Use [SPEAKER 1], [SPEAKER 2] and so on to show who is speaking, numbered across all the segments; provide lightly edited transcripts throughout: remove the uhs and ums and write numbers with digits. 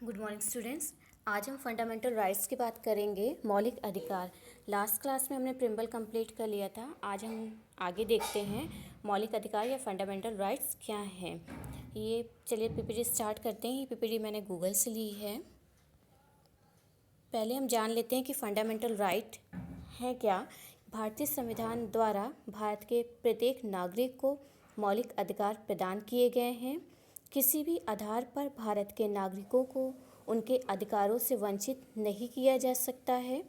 [SPEAKER 1] Good morning students. आज हम fundamental rights की बात करेंगे, मौलिक अधिकार। लास्ट क्लास में हमने प्रिम्बल कंप्लीट कर लिया था। आज हम आगे देखते हैं मौलिक अधिकार या फंडामेंटल राइट्स क्या हैं। ये चलिए पीपीटी स्टार्ट करते हैं। ये पीपीटी मैंने गूगल से ली है। पहले हम जान लेते हैं कि फंडामेंटल राइट है क्या। भारतीय संविधान द्वारा भारत के प्रत्येक नागरिक को मौलिक अधिकार प्रदान किए गए हैं। किसी भी आधार पर भारत के नागरिकों को उनके अधिकारों से वंचित नहीं किया जा सकता है।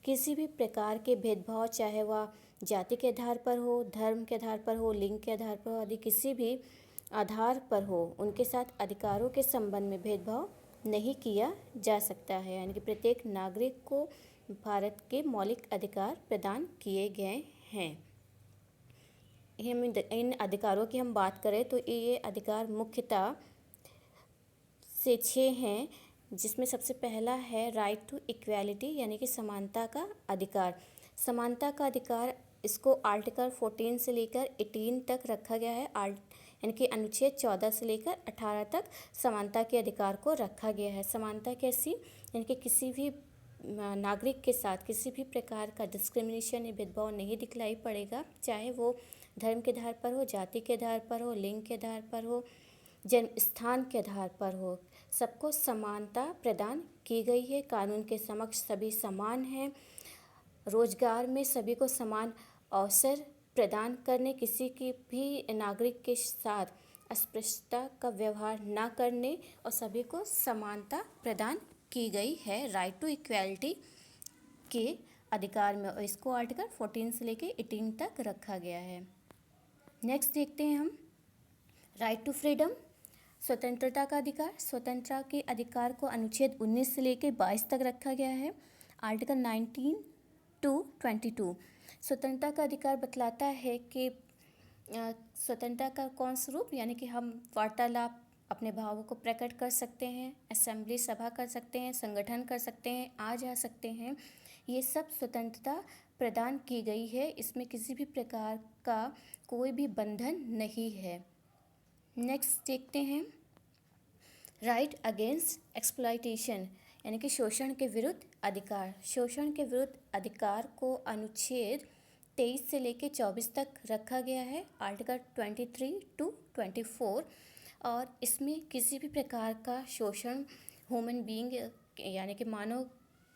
[SPEAKER 1] किसी भी प्रकार के भेदभाव, चाहे वह जाति के आधार पर हो, धर्म के आधार पर हो, लिंग के आधार पर हो, आदि किसी भी आधार पर हो, उनके साथ अधिकारों के संबंध में भेदभाव नहीं किया जा सकता है। यानी कि प्रत्येक नागरिक को भारत के मौलिक अधिकार प्रदान किए गए हैं। हम इन अधिकारों की हम बात करें तो ये अधिकार मुख्यतः से 6 हैं, जिसमें सबसे पहला है राइट टू इक्वालिटी, यानी कि समानता का अधिकार। समानता का अधिकार इसको आर्टिकल 14 से लेकर 18 तक रखा गया है। यानी कि अनुच्छेद 14 से लेकर 18 तक समानता के अधिकार को रखा गया है। समानता कैसी? यानी कि किसी भी नागरिक के साथ किसी भी प्रकार का डिस्क्रिमिनेशन या भेदभाव नहीं दिखलाई पड़ेगा, चाहे वो धर्म के आधार पर हो, जाति के आधार पर हो, लिंग के आधार पर हो, जन्म स्थान के आधार पर हो। सबको समानता प्रदान की गई है। कानून के समक्ष सभी समान हैं। रोजगार में सभी को समान अवसर प्रदान करने, किसी की भी नागरिक के साथ अस्पृश्यता का व्यवहार न करने और सभी को समानता प्रदान की गई है राइट टू इक्वालिटी के अधिकार में। और इसको आर्टिकल 14 से लेकर 18 तक रखा गया है। नेक्स्ट देखते हैं हम राइट टू फ्रीडम, स्वतंत्रता का अधिकार। स्वतंत्रता के अधिकार को अनुच्छेद 19 से लेकर 22 तक रखा गया है। आर्टिकल 19 टू 22 स्वतंत्रता का अधिकार बतलाता है कि स्वतंत्रता का कौन स्वरूप, यानी कि हम वार्तालाप, अपने भावों को प्रकट कर सकते हैं, असेंबली सभा कर सकते हैं, संगठन कर सकते हैं, आ जा सकते हैं। ये सब स्वतंत्रता प्रदान की गई है। इसमें किसी भी प्रकार का कोई भी बंधन नहीं है। नेक्स्ट देखते हैं राइट अगेंस्ट एक्सप्लॉयटेशन, यानी कि शोषण के विरुद्ध अधिकार। शोषण के विरुद्ध अधिकार को अनुच्छेद 23 से लेकर 24 तक रखा गया है, आर्टिकल 23 टू 24। और इसमें किसी भी प्रकार का शोषण ह्यूमन बीइंग यानी कि मानव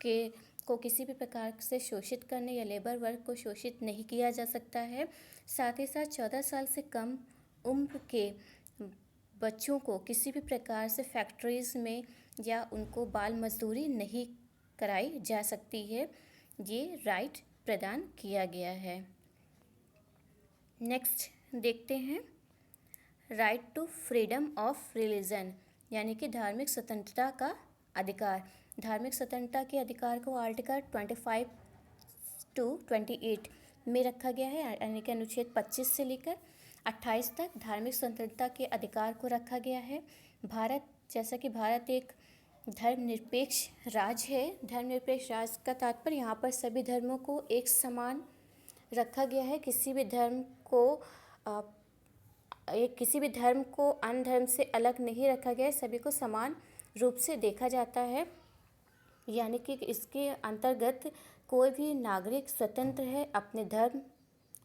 [SPEAKER 1] के को किसी भी प्रकार से शोषित करने या लेबर वर्ग को शोषित नहीं किया जा सकता है। साथ ही साथ 14 साल से कम उम्र के बच्चों को किसी भी प्रकार से फैक्ट्रीज़ में या उनको बाल मजदूरी नहीं कराई जा सकती है। ये राइट प्रदान किया गया है। नेक्स्ट देखते हैं right to freedom of religion, यानी कि धार्मिक स्वतंत्रता का अधिकार। धार्मिक स्वतंत्रता के अधिकार को आर्टिकल 25 टू 28 में रखा गया है, यानी कि अनुच्छेद 25 से लेकर 28 तक धार्मिक स्वतंत्रता के अधिकार को रखा गया है। भारत, जैसा कि भारत एक धर्मनिरपेक्ष राज्य है। धर्मनिरपेक्ष राज्य का तात्पर्य यहाँ पर सभी धर्मों को एक समान रखा गया है। किसी भी धर्म को अन्य धर्म से अलग नहीं रखा गया है। सभी को समान रूप से देखा जाता है, यानी कि इसके अंतर्गत कोई भी नागरिक स्वतंत्र है अपने धर्म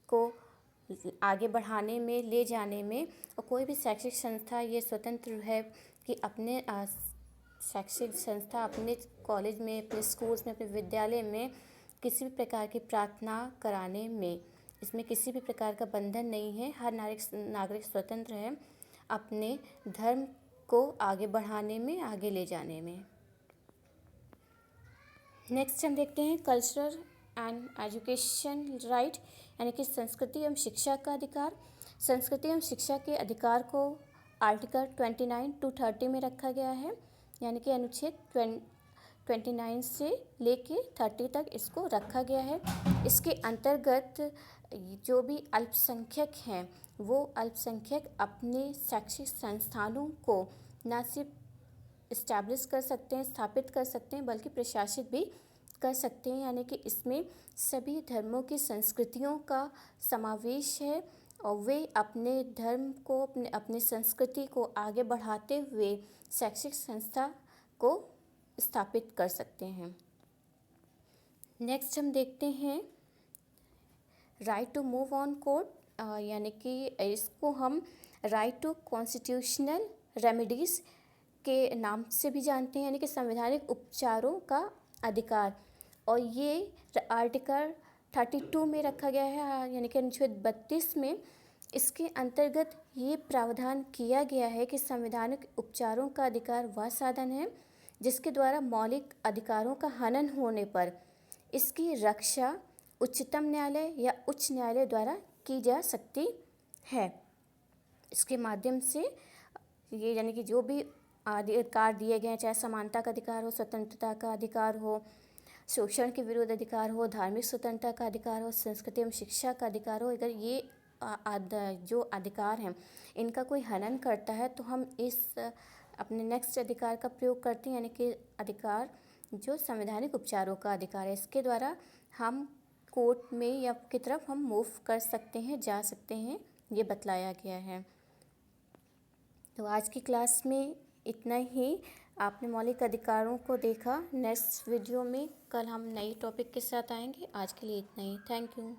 [SPEAKER 1] को आगे बढ़ाने में, ले जाने में। और कोई भी शैक्षिक संस्था ये स्वतंत्र है कि अपने शैक्षिक संस्था अपने कॉलेज में, अपने स्कूल्स में, अपने विद्यालय में किसी भी प्रकार की प्रार्थना कराने में, इसमें किसी भी प्रकार का बंधन नहीं है। हर नागरिक स्वतंत्र है अपने धर्म को आगे बढ़ाने में, आगे ले जाने में। नेक्स्ट हम देखते हैं कल्चरल एंड एजुकेशन राइट, यानी कि संस्कृति एवं शिक्षा का अधिकार। संस्कृति एवं शिक्षा के अधिकार को आर्टिकल 29 टू 30 में रखा गया है, यानी कि अनुच्छेद 29 से लेके 30 तक इसको रखा गया है। इसके अंतर्गत जो भी अल्पसंख्यक हैं वो अल्पसंख्यक अपने शैक्षिक संस्थानों को न सिर्फ इस्टेब्लिश कर सकते हैं, स्थापित कर सकते हैं, बल्कि प्रशासित भी कर सकते हैं। यानी कि इसमें सभी धर्मों की संस्कृतियों का समावेश है और वे अपने धर्म को, अपने संस्कृति को आगे बढ़ाते हुए शैक्षिक संस्था को स्थापित कर सकते हैं। नेक्स्ट हम देखते हैं right to move on court, यानी कि इसको हम राइट टू कॉन्स्टिट्यूशनल रेमेडीज़ के नाम से भी जानते हैं, यानी कि संवैधानिक उपचारों का अधिकार। और ये आर्टिकल 32 में रखा गया है, यानी कि अनुच्छेद 32 में। इसके अंतर्गत ये प्रावधान किया गया है कि संवैधानिक उपचारों का अधिकार वह साधन है जिसके द्वारा मौलिक अधिकारों का हनन होने पर इसकी रक्षा उच्चतम न्यायालय या उच्च न्यायालय द्वारा की जा सकती है। इसके माध्यम से ये, यानी कि जो भी अधिकार दिए गए हैं, चाहे समानता का अधिकार हो, स्वतंत्रता का अधिकार हो, शोषण के विरुद्ध अधिकार हो, धार्मिक स्वतंत्रता का अधिकार हो, संस्कृति एवं शिक्षा का अधिकार हो, अगर ये जो अधिकार हैं इनका कोई हनन करता है तो हम इस अपने नेक्स्ट अधिकार का प्रयोग करते हैं, यानी कि अधिकार जो संवैधानिक उपचारों का अधिकार है। इसके द्वारा हम कोर्ट में या की तरफ हम मूव कर सकते हैं, जा सकते हैं, ये बतलाया गया है। तो आज की क्लास में इतना ही। आपने मौलिक अधिकारों को देखा। नेक्स्ट वीडियो में कल हम नई टॉपिक के साथ आएंगे। आज के लिए इतना ही। Thank you.